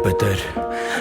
बदर,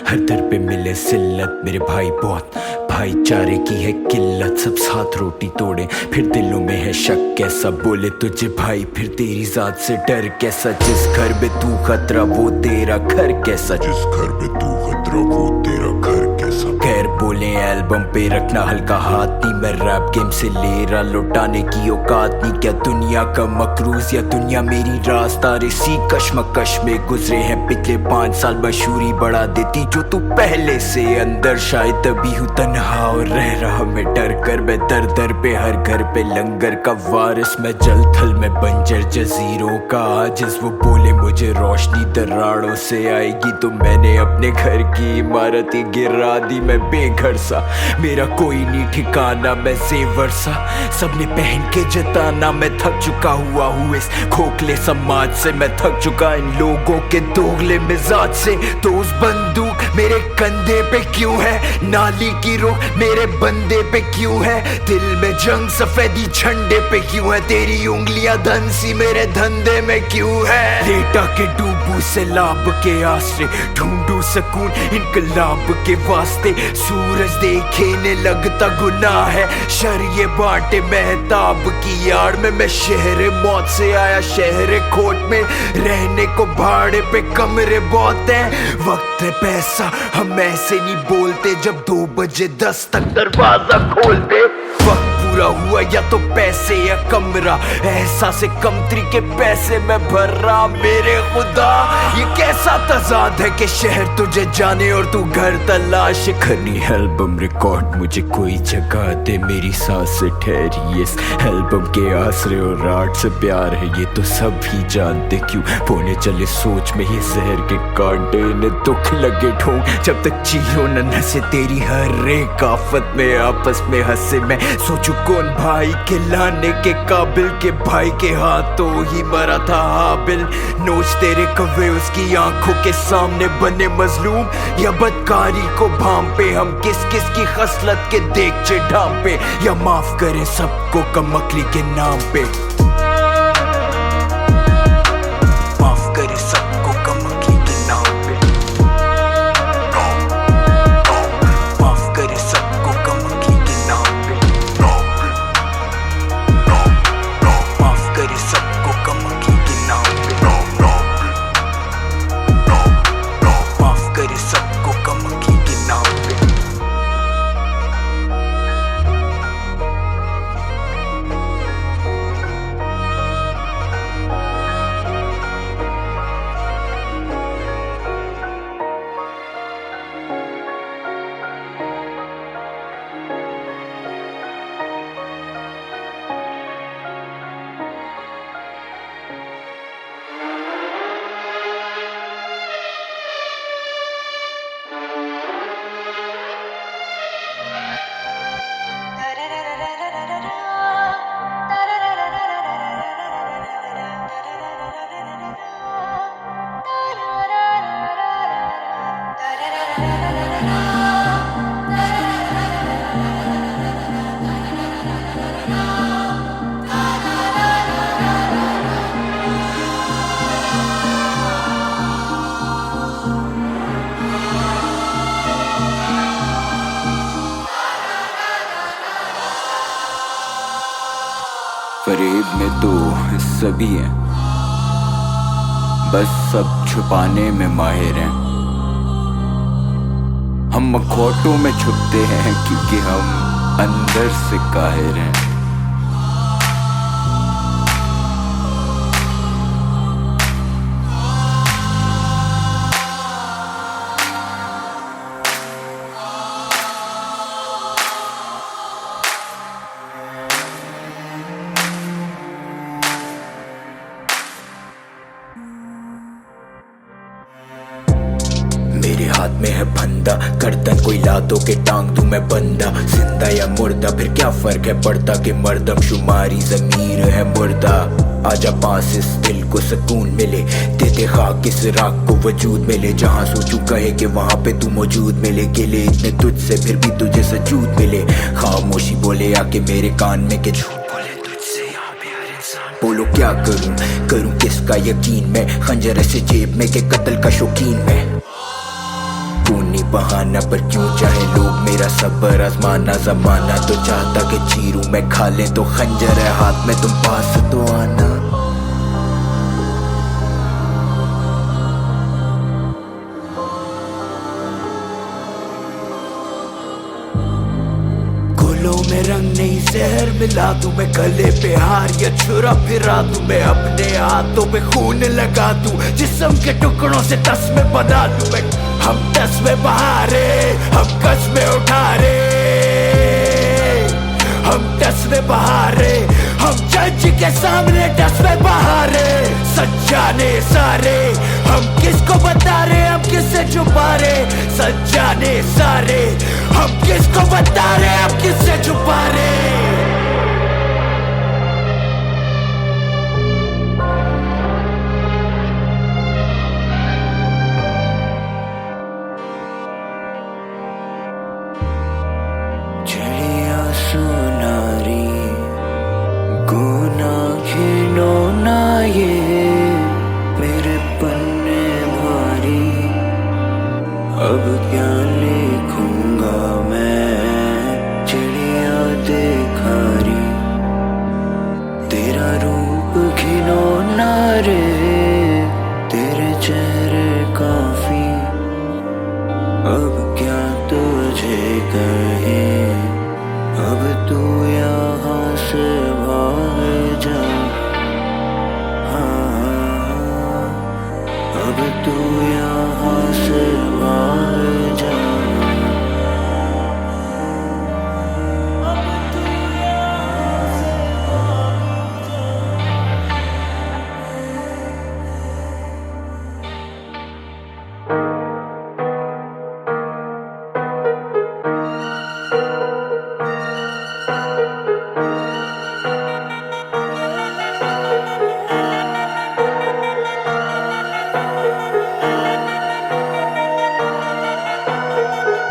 हर दर पे मिले जिल्लत। मेरे भाई बहुत भाईचारे की है किल्लत। सब साथ रोटी तोड़े फिर दिलों में है शक कैसा। बोले तुझे भाई फिर तेरी जात से डर कैसा। जिस घर में तू खतरा वो तेरा घर कैसा। जिस घर में तू खतरा वो तेरा घर कैसा। खैर बोले एल्बम पे रखना हल्का हाथ नहीं। मैं रैप गेम से ले रहा लौटाने की औकात नहीं। क्या दुनिया का मकरूज या दुनिया मेरी रास्ता। इसी कश्मकश में गुजरे हैं पिछले 5 साल। मशहूरी बढ़ा देती जो तू पहले से अंदर। शायद तभी हूँ तन्हा और रह रहा मैं डर कर। मैं दर दर पे हर घर पे लंगर का वारिस। मैं जल थल में बंजर जजीरों का आजिज़। वो बोले मुझे रोशनी दराड़ों से आएगी तो मैंने अपने घर की इमारत ही गिरा दी। मैं बेघर सा मेरा कोई नहीं ठिकाना। मैं जेवर सा सबने पहन के जताना। मैं थक चुका हुआ हूँ इस खोखले समाज से। मैं थक चुका इन लोगों के दोगले मिजाज से। तो उस बंदूक मेरे कंधे पे क्यों है। नाली की रुख मेरे बंदे पे क्यों है। दिल में जंग सफेदी झंडे पे क्यों है। तेरी उंगलियां धन सी मेरे धंधे में क्यों है। लेटा के डूबू से लाभ के आसरे ढूंढू सकून इनकलाब के वास्ते। सूरज देखेने लगता गुनाह है। शर ये बाटे महताब की यार में। मैं शहर मौत से आया शहर खोट में। रहने को भाड़े पे कमरे बहुत है। वक्त है पैसा हम ऐसे नहीं बोलते। जब 2 बजे 10 तक दरवाजा खोलते। वक्त पूरा हुआ या तो पैसे या कमरा। एहसास कमतरी के पैसे मैं भर रहा। मेरे खुदा ये कैसा तजाद है कि शहर तुझे जाने और तू घर तलाश करनी। एल्बम रिकॉर्ड मुझे कोई जगह दे। मेरी सांस ठहरी इस एल्बम के आसरे और आर्ट से प्यार है ये तो सब ही जानते। क्यों बोने चले सोच में ये जहर के कांटे। ने दुख लगे ढूंढ जब तक जियो न नसे। तेरी हर एक आफत में आपस में हंसे। मैं सोचू कौन भाई के लाने के काबिल के भाई के हाथों ही मरा था हाबिल। नोच तेरे कव्वे उसकी आंखों के सामने बने मजलूम या बदकारी को भांपे। हम किस किस की खसलत के देख ढांपे या माफ करें सबको कमकली के नाम पे। माफ करें सबको कमकली के नाम पे। माफ करें सबको कमकली के नाम पे। माफ करे सबको कमकी के नाम पे। माफ करे सबको कमकी के नाम पे। फरेब में तो सभी हैं बस सब छुपाने में माहिर हैं। हम मखौटों में छुपते हैं क्योंकि हम अंदर से काहिर हैं। मेरे हाथ में है फंदा गर्दन कोई लातों के टांग दूं मैं बंदा। जिंदा या मुर्दा फिर क्या फर्क है पड़ता कि मर्दम शुमारी जमीर है मुर्दा। आजा पास इस दिल को सुकून मिले। देते खाक इस राख को वजूद मिले। जहाँ सोचूं कहे कि वहाँ पे तू मौजूद मिले। गिले इतने तुझसे फिर भी तुझे सजूद मिले। खामोशी बोले आके मेरे कान में के झूठ बोले तुझसे यहाँ पे हर इंसान। बोलो क्या करूं किसका यकीन में। खंजर ऐसे जेब में के कत्ल का शौकीन में। सुकून नहीं बहाना, पर क्यों चाहे लोग मेरा सब्र आजमाना। जमाना तो चाहता कि चीरूं मैं, खा ले तो खंजर है हाथ में, तुम पास तो आना। गुलों में रंग नहीं जहर मिला दूं मैं, गले पे हार या छुरा फिरा दूं मैं, अपने हाथों पे खून लगा दूं, जिस्म के टुकड़ों से तस्मे बना दूं मैं। हम तस्मे बहारे, हम कस्मे उठा रे, हम तस्मे बहारे, हम जज के सामने तस्मे बहारे। सच्चाने सारे हम किसको बता रहे, हम किससे छुपा रहे। सच्चाने सारे हम किसको बता रहे, हम किससे छुपा रहे। चिड़िया सुनारी गुना खिलो ना ये, मेरे पन्ने भारी, अब क्या लिखूंगा मैं। चिड़िया देखा री तेरा रूप खिलौना रे, तेरे चेहरे काफी, अब क्या तुझे कहे, अब तू यहाँ से भाग जा। हाँ, अब तू यहाँ से भाग जा।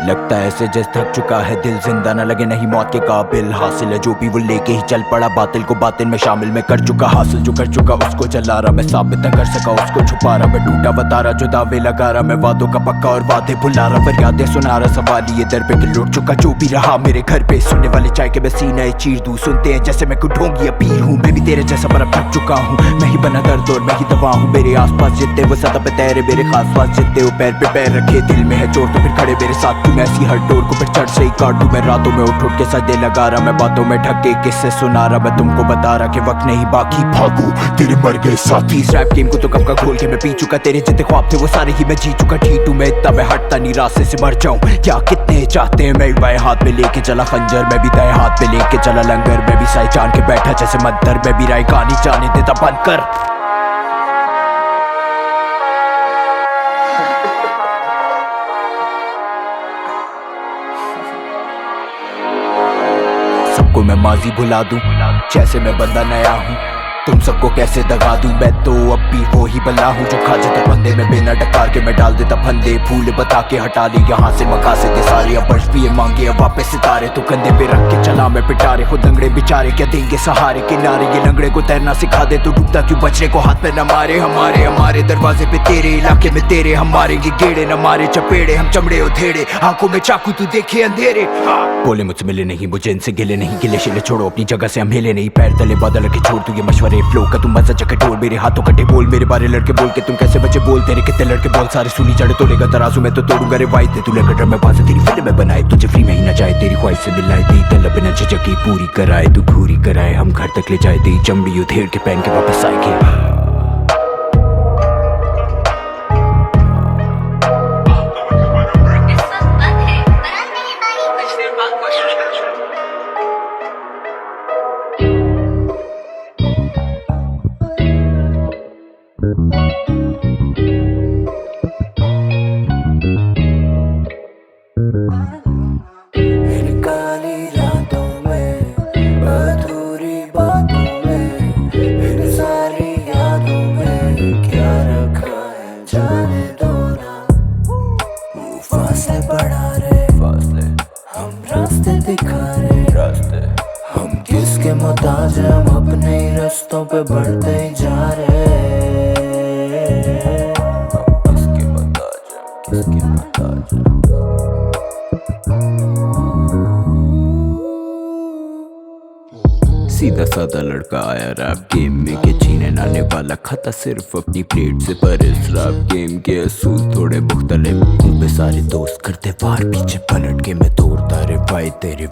लगता है ऐसे जैसे थक चुका है दिल, जिंदा न लगे नहीं मौत के काबिल। हासिल है जो भी वो लेके ही चल पड़ा, बातिल को बातिल में शामिल में कर चुका। हासिल जो कर चुका उसको जला रहा मैं, साबित न कर सका उसको छुपा रहा मैं। टूटा बता रहा जो दावे लगा रहा मैं, वादों का पक्का और वादे भुला रहा। फरियादें सुना रहा, सवाल ये दर पे कि लुट चुका जो भी रहा मेरे घर पे। सुनने वाले चाय के मैं सीना चीर दूं, सुनते हैं जैसे मैं कुछ ढोंगी अपील हूँ। मैं भी तेरे जैसा पर अब थक चुका हूँ, मैं ही बना दर्द और मैं ही दवा हूँ। मेरे आसपास जितने वो सदा पे तेरे, मेरे खास पास जितने वो पैर पे पैर रखे। दिल में है चोट तो फिर खड़े मेरे साथ तू, मैं ऐसी हर डोर को फिर चढ़ से ही काट दूं। मैं रातों में उठ के सदे लगा रहा मैं, बातों में ढक के किससे सुना रहा मैं। तुमको बता रहा कि वक्त नहीं बाकी, भागू तेरे मर गए साथी। इस रैप गेम को तो कब का खोल के मैं पी चुका, तेरे जितने ख्वाब थे वो सारे ही मैं जी चुका। ठीक हूँ मैं इतना, मैं हटता नहीं रास्ते से मर जाऊं। क्या कितने चाहते हैं, मैं बाएं हाथ में लेके चला खंजर, मैं भी दाएं हाथ में लेके चला लंगर। मैं भी साई जान के बैठा जैसे मंतर, मैं भी राय कहानी जाने देता बंद कर। सबको मैं माजी भुला दूं, जैसे मैं बंदा नया हूँ। तुम सबको कैसे दगा दूं, मैं तो अब भी वो ही बल्ला हूँ जो खा जाता बंदे में। बिना डकार के मैं डाल देता फंदे, फूल बता के हटा ले यहाँ से मकासे दे सारे। अब बर्फ भी मांगे अब वापस सितारे, तो कंधे पे रख के चला मैं पिटारे। खुद लंगड़े बेचारे क्या देंगे सहारे, किनारे ये लंगड़े को तैरना सिखा दे, तो डूबता क्यों बचने को हाथ पे न मारे। हमारे हमारे दरवाजे पे तेरे, इलाके में तेरे, हम मारेंगे गेड़े न मारे चपेड़े। हम चमड़े उधेड़े, आंखों में चाकू तू देखे अंधेरे। बोले मुझसे मिले नहीं, मुझे इनसे गिले नहीं, गिले शिले छोड़ो अपनी जगह से हम हिले नहीं। पैर तले बादल के छोड़ तू ये मशवरे फ्लो का, तुम मजा चके ढोल मेरे हाथों कटे बोल। मेरे बारे लड़के बोल के तुम कैसे बचे बोल, तेरे कितने लड़के बोल सारे सुनी चढ़े। तोड़ेगा तराजू में तो तोड़ूंगा रे वायदे, तू लेकर मैं पास तेरी फिल्म में बनाए। तुझे फ्री में ही ना जाए, तेरी ख्वाहिश से मिलाए, तेरी तलब न झिझकी पूरी कराए। तू घूरी कराए, हम घर तक ले जाए, तेरी चमड़ी उधेड़ के पहन के वापस आएगी। इन काली रातों में, अधूरी बातों में, इन सारी यादों में क्या रखा है जाने दो ना। वो फासले बढ़ा रहे, हम रास्ते दिखा रहे, हम किसके मोहताज हैं, हम अपने ही रास्तों पे बढ़ते ही जा रहे। हम किसके मोहताज हैं, किसके मोहताज हैं। सीधा साधा लड़का आया रैप गेम में के छीने नाने वाला खाता सिर्फ अपनी प्लेट से, पर इस रैप गेम के असूल थोड़े मुख्तलिफ। उन पे सारे दोस्त करते बार पीछे पलट के मैं तोड़ता रे भाई तेरे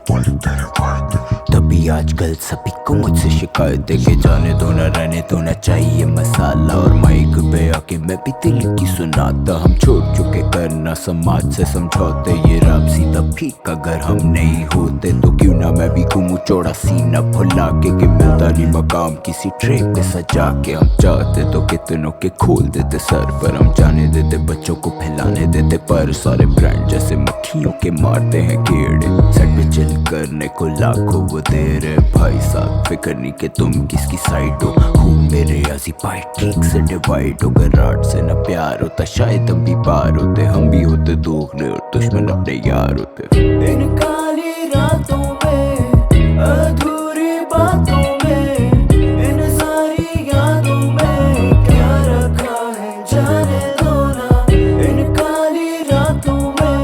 तभी आजकल सभी को मुझसे शिकायत है कि जाने दो न रहने दो न चाहिए मसाला, और माइक पे आके मैं भी दिल की सुनाता। हम छोड़ चुके करना समाज से समझौते, ये रैप सीधा फीक अगर हम नहीं होते तो क्यों ना मैं भी घूमूं चौड़ा सीना फुला के मिलता नहीं मकाम किसी ट्रे पे सजा के। हम चाहते तो कितनों के खोल देते सर, पर हम जाने देते बच्चों को फैलाने देते, पर सारे ब्रांड जैसे मक्खियों के मारते हैं कीड़े। सेट पे चिल करने को लाखों वो दे रहे भाई साहब, फिक्र नहीं कि तुम किसकी साइड हो। खून मेरे याजी पाई ठीक से डिवाइड हो, अगर आर्ट से न प्यार होता शायद हम भी पार होते। हम भी होते दोगले और दुश्मन अपने यार होते। इन काली रातों में अधूरी बातों में इन सारी यादों में क्या रखा है जाने दो ना। इन काली रातों में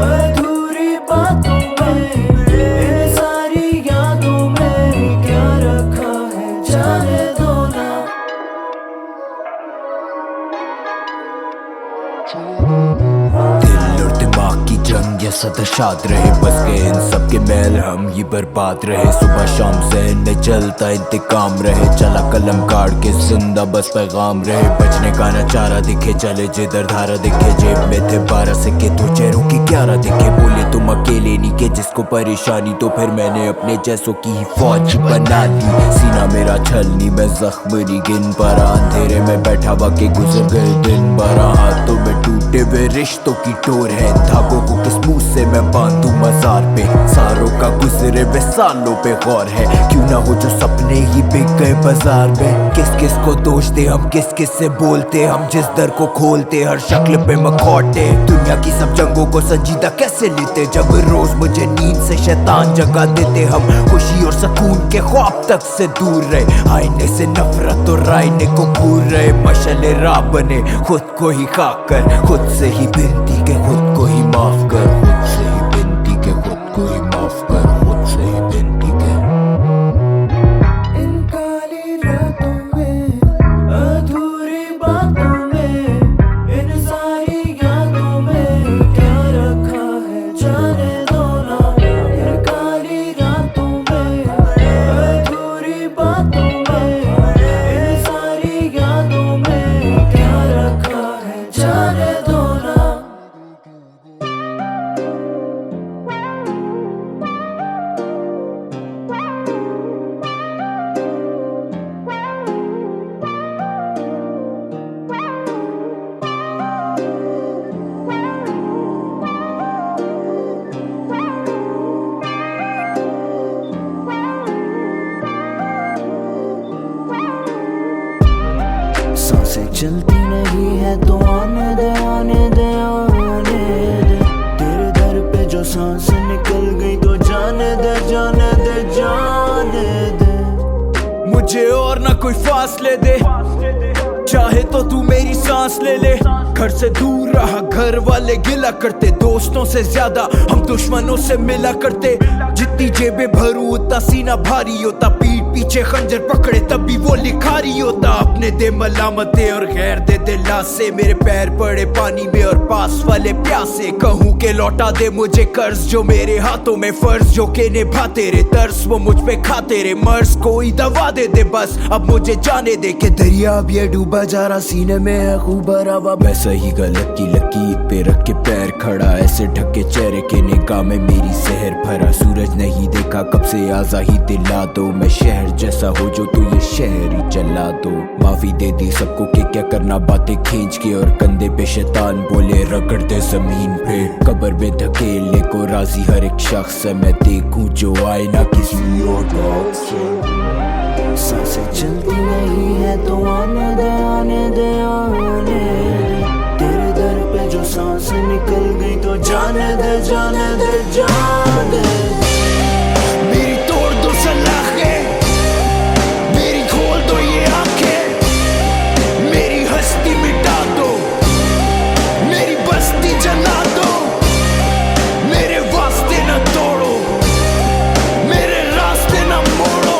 अधूरी बातों में इन सारी यादों में क्या रखा है जाने दो ना। दिल और दिमाग की जंग या सदशात रहे, बस के इन सब के मैल हम ही बर्बाद रहे। सुबह शाम ज़हन में जलता इंतकाम रहे, चला कलम काट के जिंदा बस पैगाम रहे। बचने का न चारा दिखे चले जिधर धारा दिखे, जेब में थे 12 सिक्के तो चेहरों की 11 दिखे। बोले तुम अकेले नहीं के जिसको परेशानी, तो फिर मैंने अपने जैसों की ही फौज बना दी। सीना मेरा छलनी मैं जख्म नहीं गिन पा, अंधेरे में बैठा बाकी गुजर गए दिन 12। हाथों में टूटे हुए रिश्तों की टोर है, धागों को किस मुंह से मैं बांधूं मजार पे। सारों का गुजरे वे सालों पे गौर है, क्यों ना हो जो सपने ही बिक गए बाजार में। किस किस को दोष दे हम, किस किस से बोलते हम, जिस दर को खोलते हर शक्ल पे मखौटे। दुनिया की सब जंगों को संजीदा कैसे लेते, जब रोज मुझे नींद से शैतान जगा देते। हम खुशी और सुकून के ख्वाब तक से दूर रहे, आईने से नफरत और आईने को भूल रहे। मशले राह बने खुद को ही खाकर, खुद से ही बिनती के खुद को ही माफ कर, खुद से ही बिनती के खुद को ही माफ कर, खुद से ही बिनती के। इन काली रातों में अधूरी बातों में इन सारी यादों में क्या रखा है जाने दो ना। इन काली रातों में अधूरी बातों में इन सारी यादों में क्या रखा है जाने दो ना। सांसें चलती नहीं है तो आने दे आने दे आने दे। तेरे दर पे जो सांस निकल गई तो जाने दे जाने दे जाने दे। मुझे और ना कोई फासले दे, चाहे तो तू मेरी सांस ले ले। घर से दूर रहा घर वाले गिला करते, दोस्तों से ज्यादा हम दुश्मनों से मिला करते। जितनी जेबें भरूं उतना सीना भारी होता, पीठ पीछे खंजर पकड़े तब भी वो लिखारी होता। अपने दे मलामते और गैर दे दिलासे, मेरे पैर पड़े पानी में और पास वाले प्यासे। कहूँ के लौटा दे मुझे कर्ज जो मेरे हाथों में, फर्ज जो के निभाते रे, तरस वो मुझ पे खाते रे। मर्ज कोई दवा दे दे बस अब मुझे जाने दे के दरिया अब ये डूबा जा रहा, सीने में है खूब भरा हुआ। मैं सही गलत की लकीर पे रख के पैर खड़ा, ऐसे ढके चेहरे के निगाह में मेरी जहर भरा। सूरज नहीं देखा कब से आजा ही दिला दो, मैं शहर जैसा हो जो तू ये शहर ही चला दो। माफी दे दी सबको के क्या करना बातें खींच के, और कंधे पे शैतान बोले रगड़ दे जमीन पे। कब्र में धकेलने को राजी हर एक शख्स है, मैं देखूं जो आए ना किसी और डॉग से। सांसें चलती नहीं है तो आने दे आने दे आने दे। तेरे दर पे जो सांस निकल गई तो जाने दे जाने दे जाने दे। मेरी तोड़ दो सलाखें, मेरी खोल दो ये आंखें, मेरी हस्ती मिटा दो, मेरी बस्ती जला दो। मेरे वास्ते न तोड़ो, मेरे रास्ते न मोड़ो।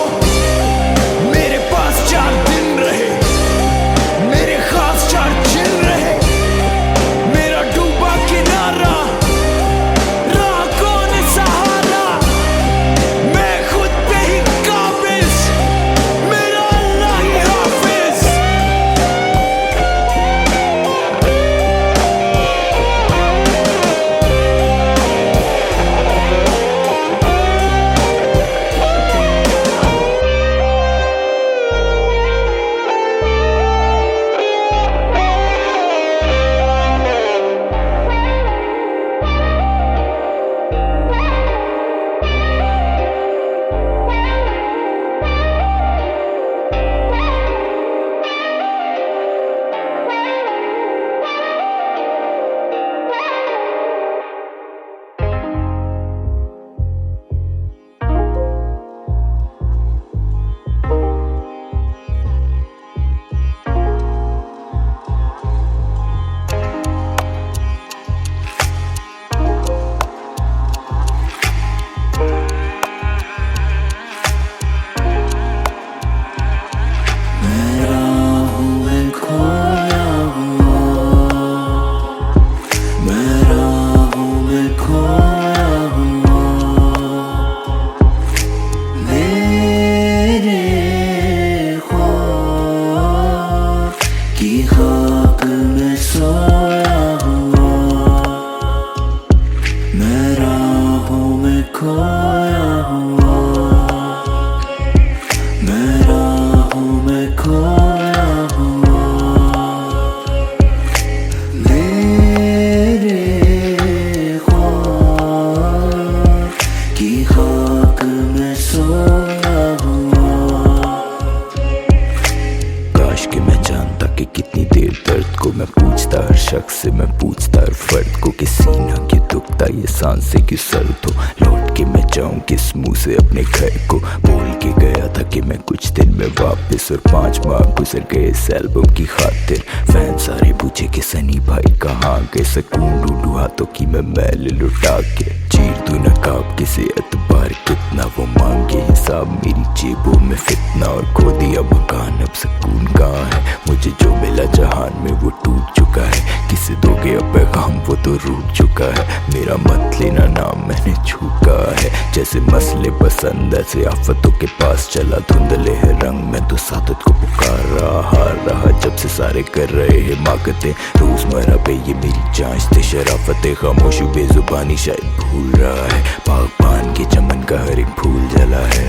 ये सांसें की सर्द हो। लौट के मैं जाऊं किस मुंह से अपने घर को, बोल के गया था कि मैं कुछ दिन में वापस, और 5 माह गुजर गए इस एल्बम की खातिर। फैन सारे पूछे कि सनी भाई कहाँ गए, सकून ढूंढू हाथों की मैं मैल लुटा के। चीर दूं नकाब किसे एतबार कितना, वो मांगे हिसाब मेरी जेबों में फितना। और खो दिया मकान अब सुकून कहाँ है, मुझे जो मिला जहान में वो टूट चुका है। किसे दोगे अब पैगाम वो तो रूठ चुका है, मेरा मत लेना नाम मैंने छूका है। जैसे मसले पसंद ऐसे आफतों के पास चला, धुंधले है रंग मैं तो सादत को पुकार रहा। हार रहा जब से सारे कर रहे हैं माकते, रोजमर्रा पे ये मेरी जांच थे शराफतें। खामोश बेजुबानी शायद भूल रहा है, बागबान के चमन का हर एक फूल जला है।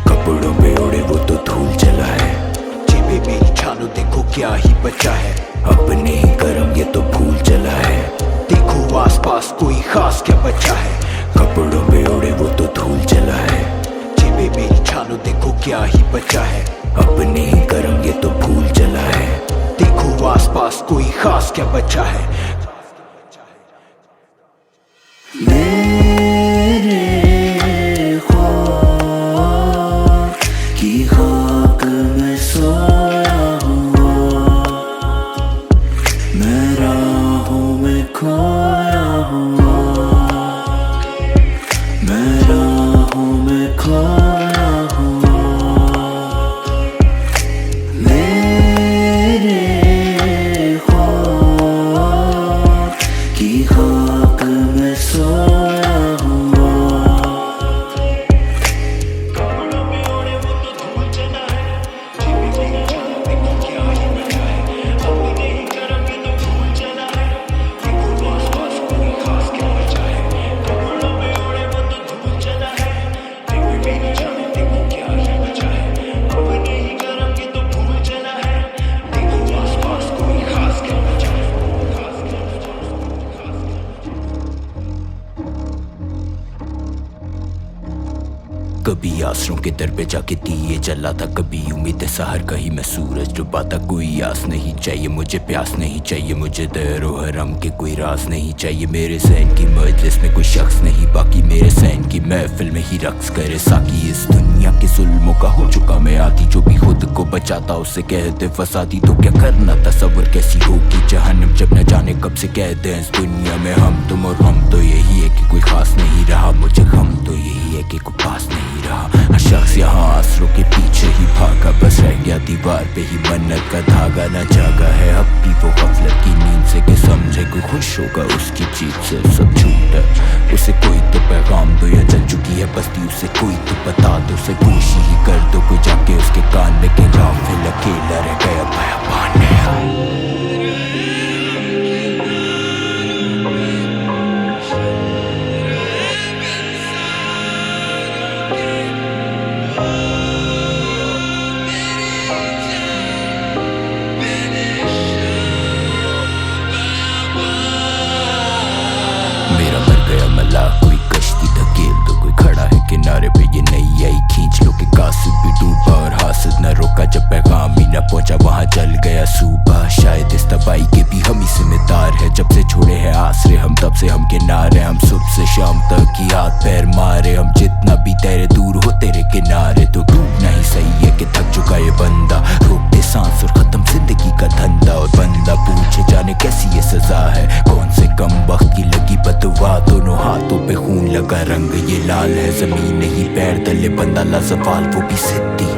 कपड़ों पे ओढ़े वो तो धूल चला है, जेबे मेरी छानो देखो क्या ही बचा है। अपने ही कर्म ये तो भूल चला है, देखो आसपास कोई खास क्या बचा है। कपड़ों पे ओढ़े वो तो धूल चला है, जेबे मेरी छानो देखो क्या ही बचा है। अपने ही कर्म ये तो भूल चला है, देखो आसपास कोई खास क्या बचा है। मेरे ख्वाब की खाक में सोया हुआ, मैं राहों में खोया हुआ, मैं राहों में खोया हुआ। मेरे ख्वाब की खाक में सोया हुआ। कभी आसरों के दर पे जाके दिए जलाता, कभी उम्मीद सहर कहीं मैं सूरज डुबाता। कोई आस नहीं चाहिए मुझे, प्यास नहीं चाहिए मुझे, दरो हरम के कोई राज नहीं चाहिए। मेरे सहन की मजलिस में कोई शख्स नहीं बाकी, मेरे सहन की महफिल में ही रक्स करे साकी। इस दुनिया के जुल्मों का हो चुका मैं आदी, जो भी खुद को बचाता उसे कहते फसादी। तो क्या करना तसव्वुर कैसी होगी जहन्नम, जब न जाने कब से कहते हैं इस दुनिया में हम तुम। और हम तो यही है कि कोई खास नहीं रहा, मुझे गम तो यही है कि कोई पास नहीं रहा। हर शख्स यहाँ आसरों के पीछे ही भागा, बस रह गया दीवार पे ही मन्नत का धागा। न जागा है अब भी वो गफलत की नींद से, कि समझे कोई खुश होगा उसकी जीत से। सब झूठ है, उसे कोई तो पैगाम दो, या जल चुकी है बस्ती उसे कोई तो बता दो। उसे कोशिश ही कर दो कोई जाके उसके कान में, के गाफिल अकेला रह गया बयाबान में। मेरा मर गया मला कोई कश्ती धकेल दो, कोई खड़ा है किनारे पे ये नई आई खींच लो। कि कासिद भी डूबा और हासिद न रोका, जब पैगाम ही न पहुंचा वहां जल गया सूबा। शायद इस तबाही के भी हम ही जिम्मेदार है, जब से छोड़े हैं आसरे हम तब से हम किनारे। हम सुबह से शाम तक ही हाथ पैर मारे, हम जितना भी तेरे दूर हो तेरे किनारे। तो डूबना ही सही है कि थक चुका ये बंदा, रोक दे सांस और खत्म जिंदगी का धंधा। और बंदा पूछे जाने कैसी ये सजा है, कौन से कम वक्त की लगी बदुआ। दोनों हाथों पे खून लगा रंग ये लाल है, जमीन नहीं पैर तले बंदा लाजवाल वो भी सिद्धि।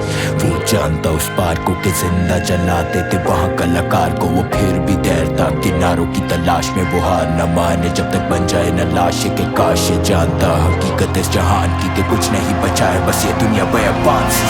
वो जानता उस पार को कि जिंदा जला देते वहाँ कलाकार को, वो फिर भी तैरता किनारों की तलाश में। वो हार न माने जब तक बन जाए न लाश के काश ये जानता हकीकत इस जहान की, कि कुछ नहीं बचा है बस ये दुनिया बयाबान सी।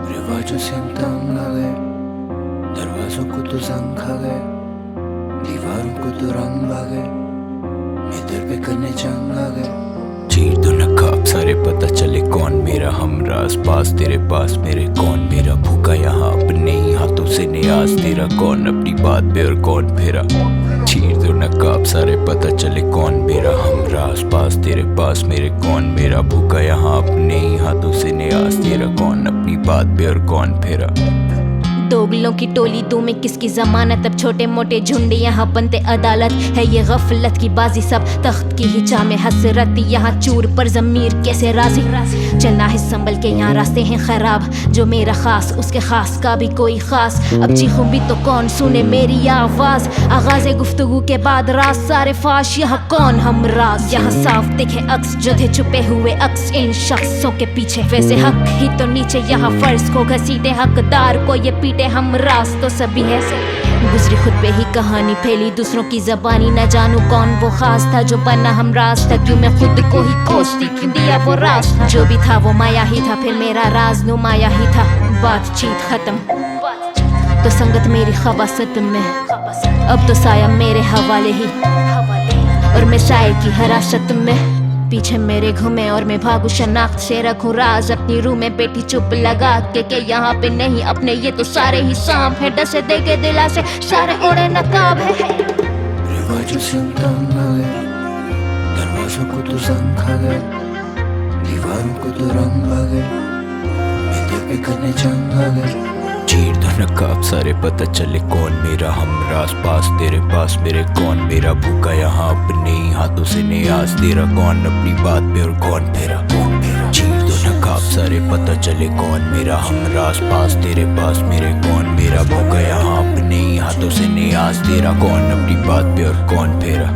रिवाजों से हम तंग आ गए, दरवाजों को तो जंग खा गए, दीवारों को तो रंग आ गए, इधर पे करने जंग आ गए। चीर दो नकाब सारे पता चले कौन मेरा हमराज, पास तेरे पास मेरे कौन मेरा, भूखा यहाँ अपने ही हाथों से नियाज तेरा, कौन अपनी बात पे और कौन फेरा। चीर दो नकाब सारे पता चले कौन मेरा हमराज, पास तेरे पास मेरे कौन मेरा, भूखा यहाँ अपने ही हाथों से नियाज तेरा, कौन अपनी बात पे और कौन फेरा। दोगलों की टोली दो में किसकी जमानत, अब छोटे मोटे झुंड यहाँ बनते अदालत है, ये गफलत की बाजी सब तख्त की ही चाह में हसरत, यहाँ चूर पर जमीर कैसे राजी, चलना है संभल के यहाँ रास्ते हैं खराब, जो मेरा खास उसके खास का भी कोई खास, अब चीखूं भी तो कौन सुने मेरी आवाज, आगाज़ गुफ्तगू के बाद राज सारे फाश, यहाँ कौन हम राज, यहाँ साफ दिखे अक्स जो थे छुपे हुए अक्स इन शख्सों के पीछे, वैसे हक ही तो नीचे यहाँ फर्ज को घसीटे हकदार को ये पीटे हम राज तो सभी है, गुजरी खुद पे ही कहानी फैली दूसरों की जबानी, न जानू कौन वो खास था जो बना हम राज था, क्यों मैं खुद को ही कोसती क्यों दिया वो राज, जो भी था वो माया ही था, फिर मेरा राज नुमाया ही था, बातचीत खत्म तो संगत मेरी खबासत में, अब तो साया मेरे हवाले ही और मैं साये की हिरासत में, पीछे मेरे घूमे और मैं भागू शनाख्त से रखूं राज अपनी रूह में बैठी चुप लगा के यहाँ पे नहीं अपने ये तो सारे ही सांप है, डसे देके दिला से सारे ओढ़े नकाब है। रिवाजों से तंग आ गए, दरवाजों को तो जंग खा गए, दीवारों को तो रंग आ गए, मैं दिल पे करने जंग आ गए। चीर दो नकाब सारे पता चले कौन मेरा हमराज, पास तेरे पास मेरे कौन मेरा, भूखा यहाँ अपने ही हाथों से नियाज तेरा, कौन अपनी बात पे और कौन फेरा। चीर दो नकाब सारे पता चले कौन मेरा हमराज, पास तेरे पास मेरे कौन मेरा, भूखा यहाँ अपने ही हाथों से नियाज तेरा, कौन अपनी बात पे और कौन फेरा।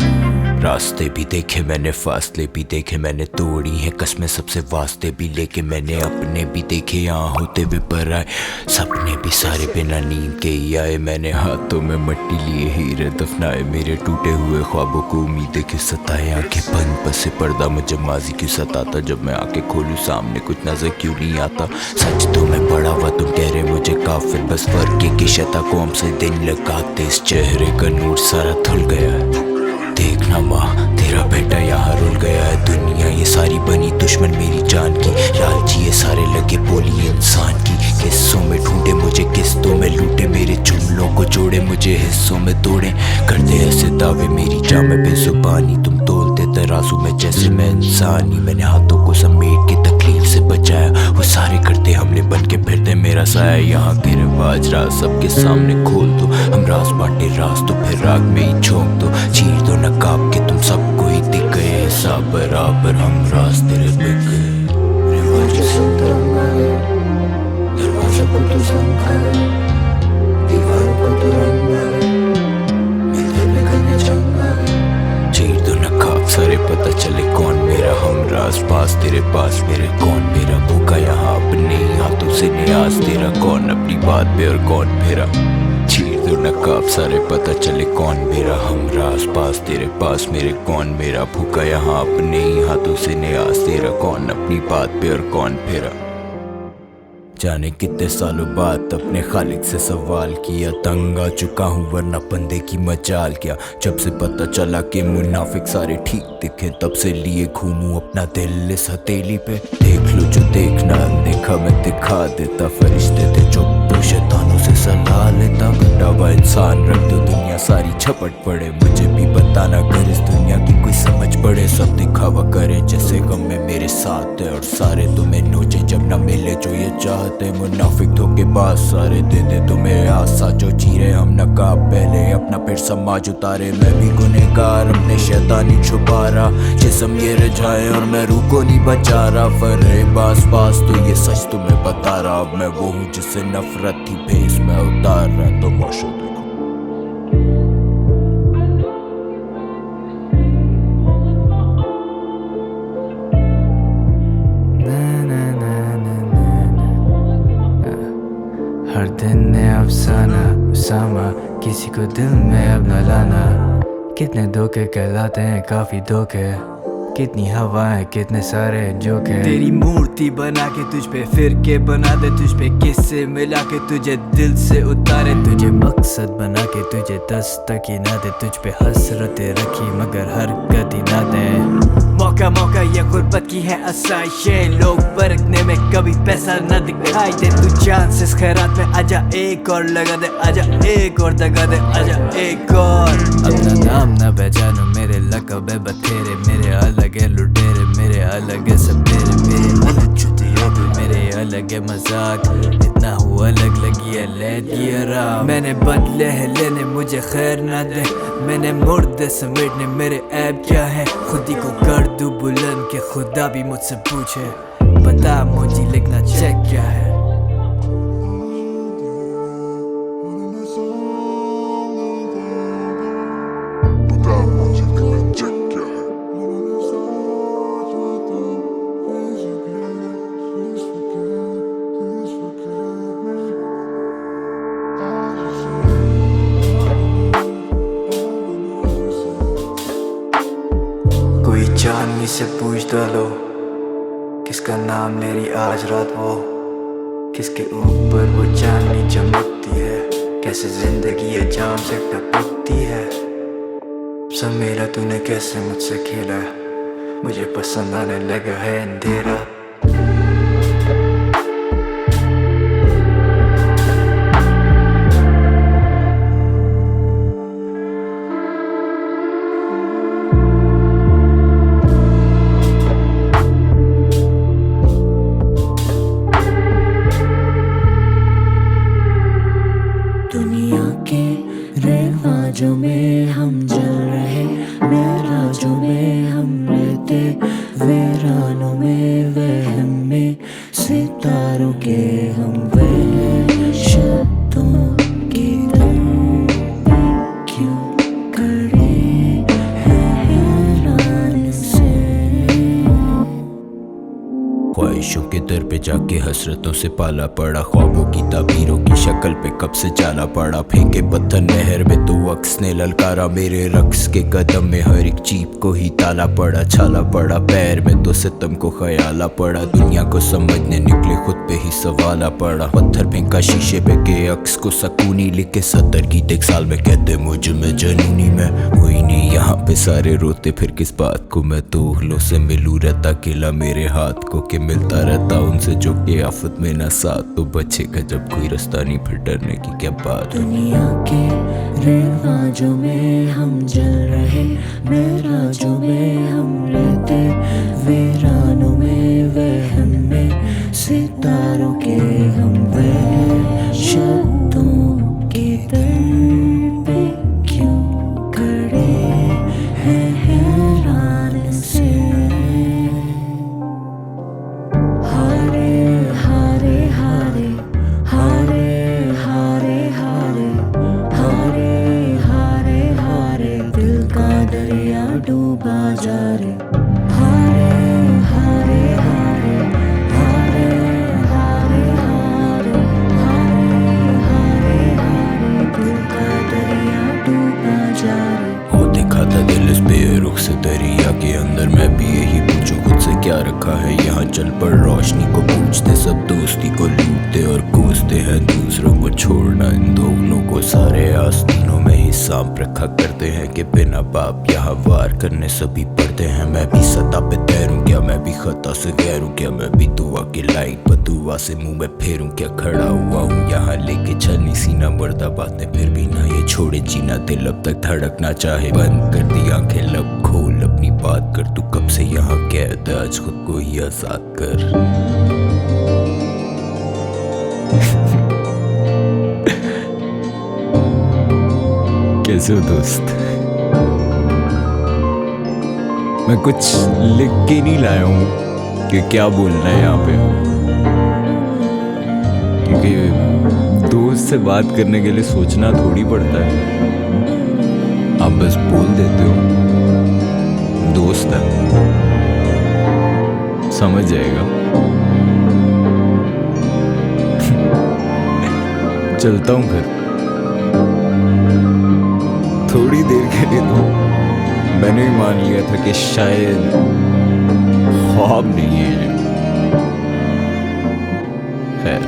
रास्ते भी देखे मैंने, फासले भी देखे मैंने, तोड़ी है कसमें सबसे वास्ते भी लेके मैंने, अपने भी देखे यहाँ होते हुए पर आए, सपने भी सारे बिना नींद के ही आए, मैंने हाथों में मट्टी लिए हीरे दफनाए, मेरे टूटे हुए ख्वाबों को उम्मीदें क्यों सताए, आंखें बंद पसे पर्दा मुझे माजी क्यों सताता, जब मैं आंखें खोलूं सामने कुछ नजर क्यों नहीं आता, सच तो मैं पड़ा हुआ तुम कह रहे मुझे काफिर, बस फर्क है कि शता को हमसे दिन लगाते, इस चेहरे का नूर सारा धुल गया है, देखना माँ तेरा बेटा यहाँ रुल गया है, दुनिया ये सारी बनी दुश्मन मेरी जान की, लालची ये सारे लगे बोली इंसान की, किस्सों में ढूंढे मुझे किस्तों में लूटे, मेरे जुमलों को जोड़े मुझे हिस्सों में तोड़े, करते ऐसे दावे मेरी जाम में बेजुबानी, तुम तोलते तराजू में जैसे मैं इंसान ही, मैंने हाथों को समेट के तकलीफ से बचाया, वो सारे करते हमले बन के फिरते मेरा साया, यहाँ के रिवाज राज सबके सामने खोल दो, हम राज बांटे राज तो फिर राग में ही झोंक दो, चीर दो नकाब के तुम सबको ही दिख गए, हिसाब बराबर हम राज तेरे बिक गए। रिवाजों से तंग आ गए, दरवाजों को तो जंग खा गए, दीवारों को तो रंग आ गए, मैं दिल पे करने जंग आ गए। चीर दो नकाब सारे पता चले कौन मेरा हमराज, पास तेरे पास मेरे कौन मेरा, भूखा यहाँ अपने ही हाथों से नियाज तेरा, कौन अपनी बात पे और कौन फेरा। चीर दो नकाब सारे पता चले कौन मेरा हमराज, पास तेरे पास मेरे कौन मेरा, भूखा यहाँ अपने ही हाथों से नियाज तेरा, कौन अपनी बात पे और कौन फेरा। जाने कितने सालों बाद अपने खालिक से सवाल किया, तंग आ चुका हूँ वरना बंदे की मजाल क्या, जब से पता चला कि मुनाफिक सारे ठीक दिखे, तब से लिए घूमूं अपना दिल इस हथेली पे, देख लो जो देखना देखा मैं दिखा देता, फरिश्ते थे चुप तो शैतानों से सलाह लेता, घटावा इंसान रख दो दुनिया सारी झपट पड़े, मुझे भी बताना अगर इस दुनिया की कोई समझ पड़े, सब दिखावा करे जैसे गम में मेरे साथ है, और सारे तुम्हें नोचे जब ना मिले जो ये चाहते, मुनाफिक धोखेबाज सारे दे दे तुम्हें आशा, जो चीरे हम नकाब पहले अपना फिर समाज उतारे, मैं भी गुनहगार अपने शैतानी छुपा रहा, जिस्म ये रजाए और मैं रूह को नहीं बचा रहा, फरे बास बास तो ये सच तुम्हें बता रहा, अब मैं वो हूँ जिससे नफरत थी भेस में उतार रहा, तो माशा देखो। हर दिन नया अफसाना उसामा, किसी को दिल में अब न लाना, कितने धोखे कहलाते हैं काफी धोखे, कितनी हवाएं कितने सारे जोखे, तेरी मूर्ति बना के तुझ पे फिर के बना दे, तुझ पे किस्से मिला के तुझे दिल से उतारे, तुझे मकसद बना के तुझे दस्तक ही ना दे, तुझ पे हसरतें रखी मगर हरकत ही ना दे, का मौका या गुर्बत की है आसाइशें, लोग परखने में कभी पैसा न दिखाई दे। तू चांसेस खैरात में आजा एक और लगा दे, आजा एक और दगा दे, आजा एक और। अपना नाम न पहचानो, मेरे लकब है बथेरे, मेरे अलग है लुटेरे, मेरे अलग है सपेरे, मेरे अलग छुट्टियां भी, मेरे अलग है मजाक, इतना हुआ अलग लगी है लैद की आराम। मैंने बदले हैं लेने, मुझे खैर ना दे, मैंने मुर्दे समेटने, मेरे ऐब क्या है। खुदी को कर दूं बुलंद के खुदा भी मुझसे पूछे, बता मुझे लिखना चेक क्या है। बता मुझे तुम्हें चेक क्या है। कोई चांदनी से पूछ डालो, किसका नाम मेरी आज रात वो, किसके ऊपर वो चांदनी चमकती है, कैसे जिंदगी है जाम से टपकती है। सब मेरा तूने कैसे मुझसे खेला, मुझे पसंद आने लगा है अंधेरा। दुनिया के रिवाजों में हम जल रहे, मेराजों में हम रहते, वीरानों में वहम में, सितारों के हम वहशतों की दर पे क्यों खड़े हैं हैरान से। ख्वाहिशों के दर पे जाके हसरतों से पाला पड़ा, ख्वाबों की ताबीरों की शक्ल पे कब से जाला पड़ा। फेंके पत्थर नहर में तो अक्स ने ललकारा, मेरे रक्स के कदम में हर एक चीप को ही ताला पड़ा। छाला पड़ा पैर में तो सितम को ख्याला पड़ा, दुनिया को समझने निकले खुद पे ही सवाला पड़ा। पत्थर फेंका शीशे पे के अक्स को सकूनी लिखे, 70 की एक साल में कहते मुझ में जनूनी में हुई नहीं। यहाँ पे सारे रोते फिर किस बात को, मैं तो उहलों से मिलूं रहता किला मेरे हाथ को, के मिलता रहता उनसे जो के आफत में ना साथ तो बचेगा जब कोई रास्ता नहीं, फिर डरने की क्या बात। दुनिया के रिवाजों में हम जल रहे, मेराजों में हम रहते, वीरानों में वहम में, सितारों के हम वहशतों की दर पे क्यों खड़े हैं हैरान से। हारे हारे हारे हारे हारे हारे हारे हारे हारे, दिल का दरिया डूबा जा रे। हारे हारे हारे हारे हारे हारे हारे हारे हारे, दिल का दरिया डूबा जा रे। हो देखा था दिल इस बेरुख से दरिया के अंदर, मैं भी यही पूछूं खुद से क्या रखा है यहाँ। चल पर रोशनी को पूछते, सब दोस्ती को लूटते और कोसते हैं दूसरों को छोड़ना इन दोनों को। सारे आस्तीनों में ही सांप रखा करते हैं कि बिना बाप यहाँ वार करने सभी पढ़ते हैं। मैं भी सता पे तैरूं क्या, मैं भी खता से गैर हूं क्या, मैं भी दुआ की लाइट बदुआ से मुंह में फेरूं क्या। खड़ा हुआ हूँ यहाँ लेके छलनी सीना, मर्दा बातें फिर भी ना ये छोड़े जीना, दिल अब तक धड़कना चाहे। बंद कर दी आंखें लब खोल अपनी बात कर, तू कब से यहाँ कैद है आज खुद को ही आजाद कर। कैसे हो दोस्त? मैं कुछ लिख के नहीं लाया हूँ कि क्या बोलना है यहाँ पे, क्योंकि दोस्त से बात करने के लिए सोचना थोड़ी पड़ता है। आप बस बोल देते हो दोस्त है, समझ जाएगा। चलता हूँ फिर। थोड़ी देर के लिए तो मैंने भी मान लिया था कि शायद ख्वाब नहीं है। खैर